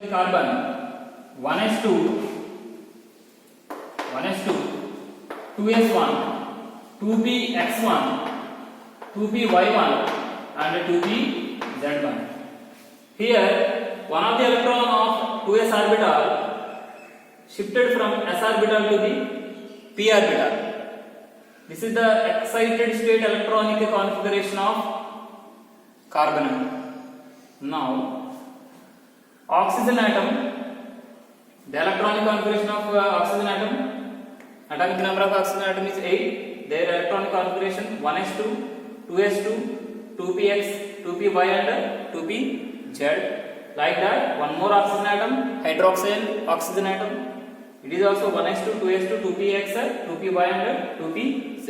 carbon 1s2, 1s2, 2s1, 2px1, 2py1 and 2pz1. Here one of the electron of 2s orbital shifted from s orbital to the p orbital. This is the excited state electronic configuration of carbon. Now oxygen atom, the electronic configuration of oxygen atom, atomic number of oxygen atom is 8. Their electronic configuration 1s2, 2s2, 2px, 2py and 2pz. Like that, one more oxygen atom, hydroxyl oxygen atom. It is also 1s2, 2s2, 2px, 2py and 2pz.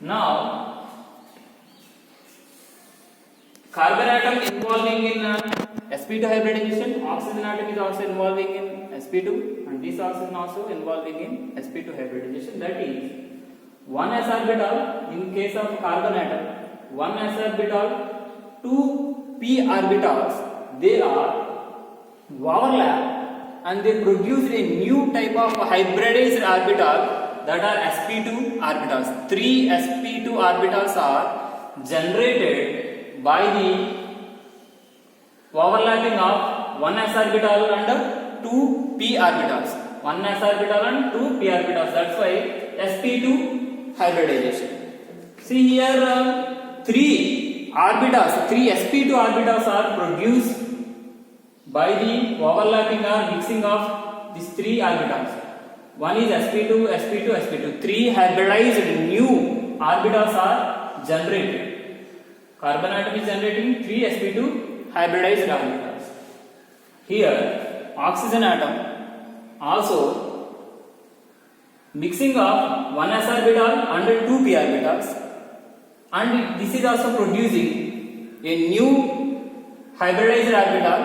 Now carbon atom involving in sp2 hybridization, oxygen atom is also involving in sp2 and this oxygen also involving in sp2 hybridization. That is, one s orbital in case of carbon atom, one s orbital, two p orbitals, they are overlap and they produce a new type of hybridized orbital, that are sp2 orbitals. Three sp2 orbitals are generated by the overlapping of one s orbital and two p orbitals. One s orbital and two p orbitals. That's why sp2 hybridization. See here, three orbitals, three sp2 orbitals are produced by the overlapping or mixing of these three orbitals. One is sp2, sp2, sp2. Three hybridized new orbitals are generated. Carbon atom is generating three sp2 hybridized orbitals. Here, oxygen atom also mixing of one s orbital and two p orbitals, and this is also producing a new hybridized orbital,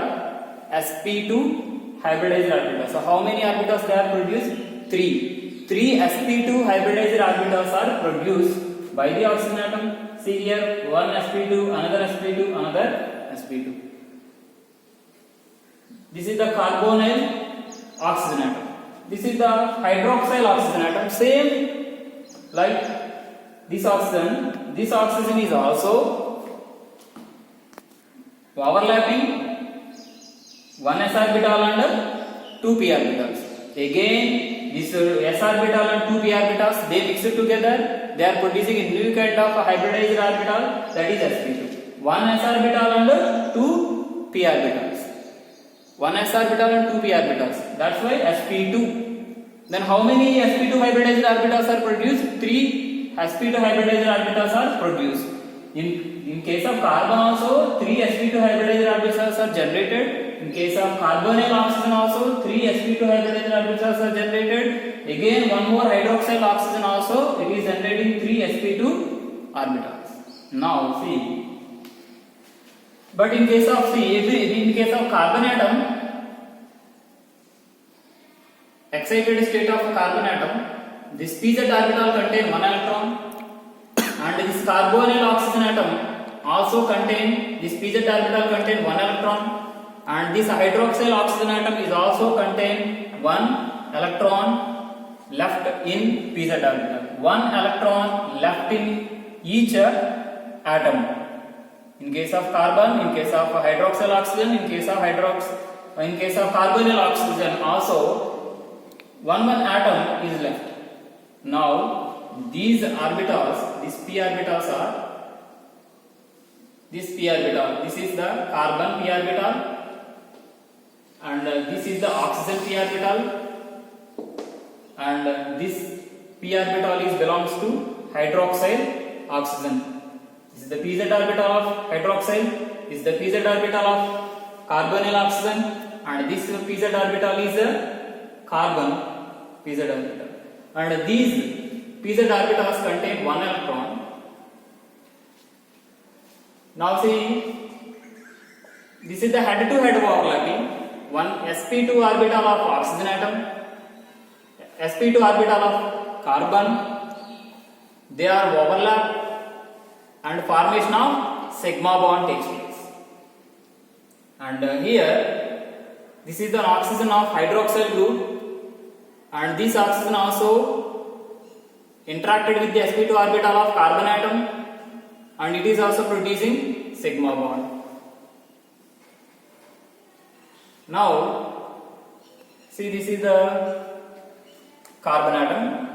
sp2 hybridized orbital. So how many orbitals they are produced? Three. Three sp2 hybridized orbitals are produced by the oxygen atom. See here, one sp2, another sp2, another sp2. This is the carbonyl oxygen atom. This is the hydroxyl oxygen atom. Same like this oxygen. This oxygen is also overlapping one s orbital and two p orbitals. Again, this s orbital and two p orbitals, they mix it together. They are producing a new kind of hybridized orbital, that is sp2. One s orbital and two p orbitals. One s orbital and two p orbitals. That's why sp2. Then how many sp2 hybridized orbitals are produced? Three sp2 hybridized orbitals are produced. In case of carbon also, three sp2 hybridized orbitals are generated. In case of carbonyl oxygen also, three sp2 hybridized orbitals are generated. Again, one more hydroxyl oxygen also, it is generating three sp2 orbitals. Now see. But in case of carbon atom, excited state of carbon atom, this pz orbital contain one electron, and this carbonyl oxygen atom also contain, this pz orbital contain one electron, and this hydroxyl oxygen atom is also contain one electron left in pz orbital. One electron left in each atom. In case of carbon, in case of hydroxyl oxygen, in case of carbonyl oxygen also one atom is left. Now these orbitals, these p orbitals are this p orbital. This is the carbon p orbital, and this is the oxygen p orbital, and this p orbital is belongs to hydroxyl oxygen. This is the pz orbital of hydroxyl, this is the pz orbital of carbonyl oxygen, and this pz orbital is a carbon pz orbital. And these pz orbitals contain one electron. Now see, this is the head-to-head overlapping. One sp2 orbital of oxygen atom, sp2 orbital of carbon, they are overlapped and formation of sigma bond takes place. And here This is the oxygen of hydroxyl group, and this oxygen also interacted with the sp2 orbital of carbon atom, and it is also producing sigma bond. Now see, this is the carbon atom.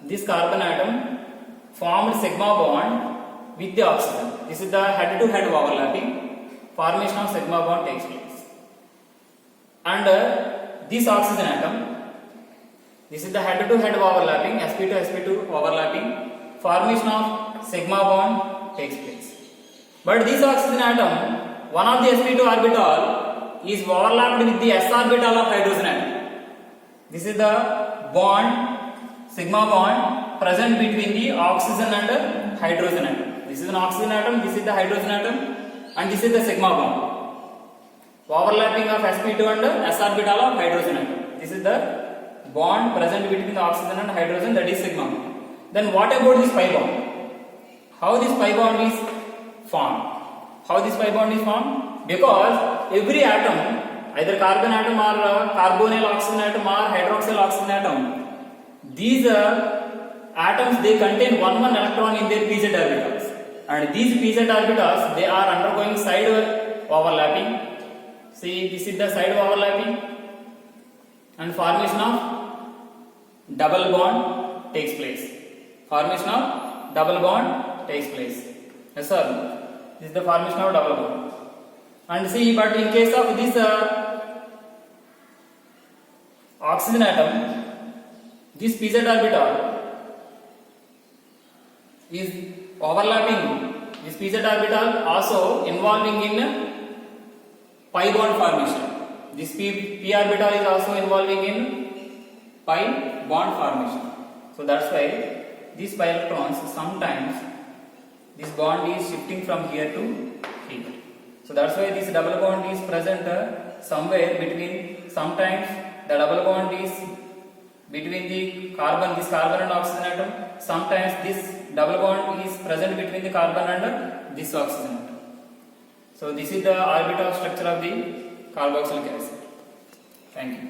This carbon atom formed sigma bond with the oxygen. This is the head to head overlapping. Formation of sigma bond takes place. And this oxygen atom, this is the head to head overlapping, sp2 overlapping. Formation of sigma bond takes place. But this oxygen atom, one of the sp2 orbital is overlapped with the s orbital of hydrogen atom. This is the bond, sigma bond present between the oxygen and hydrogen atom. This is an oxygen atom, this is the hydrogen atom, and this is the sigma bond. Overlapping of sp2 and s orbital of hydrogen atom. This is the bond present between the oxygen and hydrogen, that is sigma bond. Then what about this pi bond? How this pi bond is formed? How this pi bond is formed? Because every atom, either carbon atom or carbonyl oxygen atom or hydroxyl oxygen atom, these atoms, they contain one electron in their pz orbitals, and these pz orbitals, they are undergoing side overlapping. See, this is the side overlapping, and formation of double bond takes place. Formation of double bond takes place. Yes sir, this is the formation of double bond. And see, but in case of this oxygen atom, this pz orbital is overlapping. This pz orbital also involving in pi bond formation. This p orbital is also involving in pi bond formation. So that's why these pi electrons, sometimes this bond is shifting from here to here. So that's why this double bond is present somewhere between. Sometimes the double bond is between the carbon, this carbon and oxygen atom. Sometimes this double bond is present between the carbon and this oxygen atom. So this is the orbital structure of the carboxylic acid. Thank you.